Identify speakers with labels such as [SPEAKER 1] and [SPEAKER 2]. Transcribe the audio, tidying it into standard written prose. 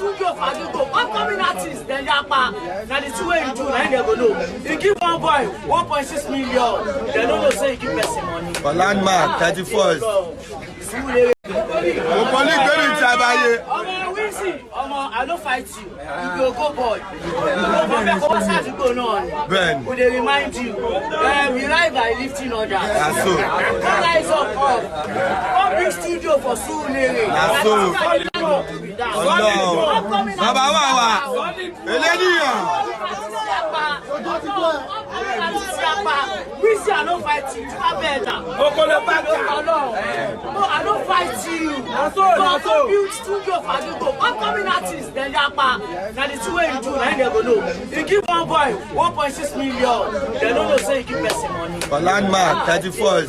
[SPEAKER 1] studio for Adugo. Upcoming artists, then Yapa. Now the 2 way you do, now they go know. You give one boy 1.6 million. They don't know say you give person money.
[SPEAKER 2] For landmark 31st.
[SPEAKER 1] Surulere.
[SPEAKER 2] Wizkid,
[SPEAKER 1] I don't fight you. You go boy.
[SPEAKER 2] Ben.
[SPEAKER 1] We they remind you. We ride by lifting others.
[SPEAKER 2] That's so.
[SPEAKER 1] Rise up. One big studio for Surulere.
[SPEAKER 2] That's so. Baba Wawa.
[SPEAKER 1] Wizkid, I don't fight you. No, I don't fight you. Go build studio for Adugo. Upcoming artists, then Yapa. Now the 2 way you do, now they go know. You give one boy 1.6 million. They don't know say you give person money.
[SPEAKER 2] For landmark 31st.